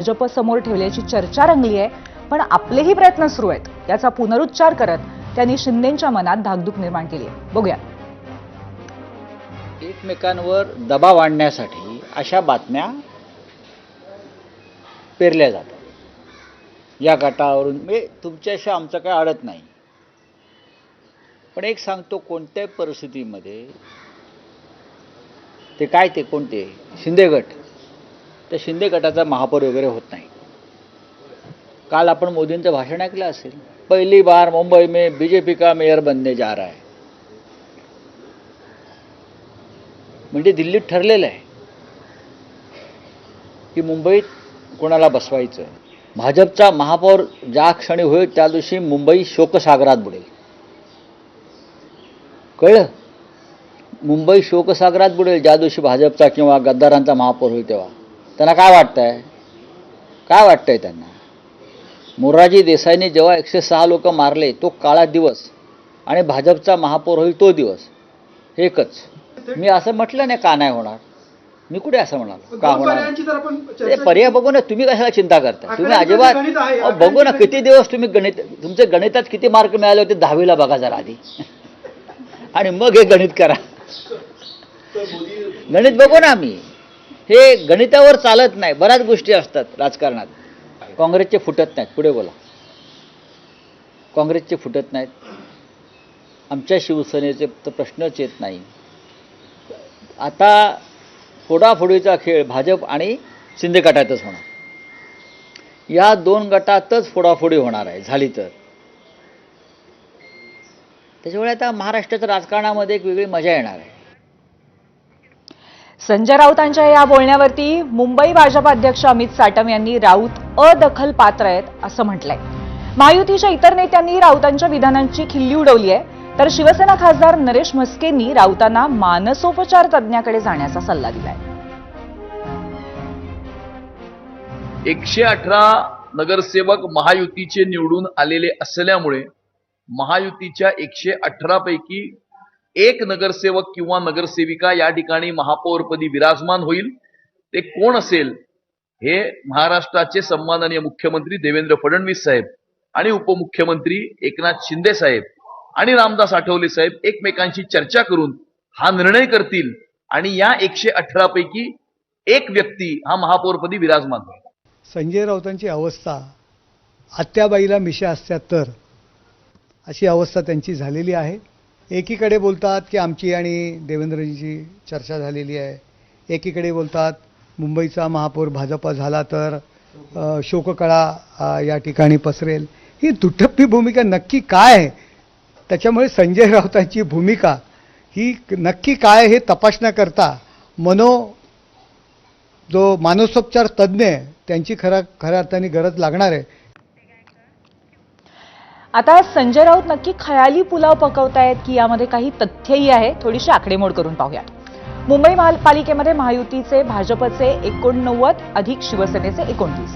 भाजप समोर ठेवल्याची चर्चा रंगली आहे, पण आपलेही प्रयत्न सुरू आहेत याचा पुनरुच्चार करत त्यांनी शिंदेंच्या मनात धाकधूक निर्माण केली आहे. बघूया. एकमेकांवर दबाव आणण्यासाठी अशा बातम्या पेरल्या जातात. या गटावरून म्हणजे तुमच्याशी आमचं काय अडत नाही, पण एक सांगतो, कोणत्याही परिस्थितीमध्ये ते काय ते कोणते शिंदे गट, त्या शिंदे गटाचा महापौर वगैरे होत नाही. काल आपण मोदींचं भाषण ऐकलं असेल, पहली बार मुंबई में बीजेपी का मेयर बनने जा रहा है. म्हणजे दिल्लीत ठरलेलं आहे की मुंबईत कोणाला बसवायचं. भाजपचा महापौर ज्या क्षणी होईल त्या दिवशी मुंबई शोकसागरात बुडेल. कळलं? मुंबई शोकसागरात बुडेल ज्या दिवशी भाजपचा किंवा गद्दारांचा महापौर होईल तेव्हा. त्यांना काय वाटतंय? काय वाटतंय त्यांना? मोरारजी देसाईने जेव्हा 106 लोक मारले तो काळा दिवस आणि भाजपचा महापौर होईल तो दिवस एकच. मी असं म्हटलं नाही का नाही होणार. मी कुठे असं म्हणालो का होणार? ते पर्याय बघू ना. तुम्ही कशाला चिंता करता? तुम्ही अजिबात बघू ना. किती दिवस तुम्ही गणित, तुमचे गणितात किती मार्क मिळाले होते 10वीला बघा जरा आधी आणि मग हे गणित करा. गणित बघू ना. आम्ही हे गणितावर चालत नाही. बऱ्याच गोष्टी असतात राजकारणात. काँग्रेसचे फुटत नाहीत. पुढे बोला. काँग्रेसचे फुटत नाहीत. आमच्या शिवसेनेचे तर प्रश्नच येत नाही. आता फोडाफोडीचा खेळ भाजप आणि शिंदे गटातच होणार. या दोन गटातच फोडाफोडी होणार आहे झाली तर. त्याच्यामुळे आता महाराष्ट्राच्या राजकारणामध्ये एक वेगळी मजा येणार आहे. संजय राऊतांच्या या बोलण्यावरती मुंबई भाजप अध्यक्ष अमित साटम यांनी राऊत अदखल पात्र आहेत असं म्हटलंय. महायुतीच्या इतर नेत्यांनी राऊतांच्या विधानांची खिल्ली उडवली आहे, तर शिवसेना खासदार नरेश म्हस्केंनी राऊतांना मानसोपचार तज्ज्ञाकडे जाण्याचा सल्ला दिलाय. 118 नगरसेवक महायुतीचे निवडून आलेले असल्यामुळे महायुतीच्या 118 पैकी एक नगरसेवक किंवा नगरसेविका या ठिकाणी महापौरपदी विराजमान होईल. ते कोण असेल हे महाराष्ट्राचे सन्माननीय मुख्यमंत्री देवेंद्र फडणवीस साहेब आणि उपमुख्यमंत्री एकनाथ शिंदे साहेब आणि रामदास आठवले साहेब एकमेकांशी चर्चा करून हा निर्णय करतील आणि या 118 पैकी एक व्यक्ती हा महापौरपदी विराजमान होईल. संजय राऊतांची अवस्था आत्याबाईला मिशा असत्या तर अशी अवस्था त्यांची झालेली आहे. एकीकडे बोलतात की आमची आणि देवेंद्रजींची चर्चा झालेली आहे. एकीकडे बोलतात मुंबईचा महापौर भाजपा झाला तर शोककळा या ठिकाणी पसरेल. ही दुटप्पी भूमिका नक्की काय आहे? त्याच्यामुळे संजय राऊतांची भूमिका ही नक्की काय हे तपासण्याकरता जो मानसोपचार तज्ज्ञ आहे त्यांची खऱ्या अर्थाने गरज लागणार आहे. आता संजय राऊत नक्की खयाली पुलाव पकवतायत की यामध्ये काही तथ्यही आहे? थोडीशी आकडेमोड करून पाहूया. मुंबई महापालिकेमध्ये महायुतीचे भाजपचे 89 अधिक शिवसेनेचे 29.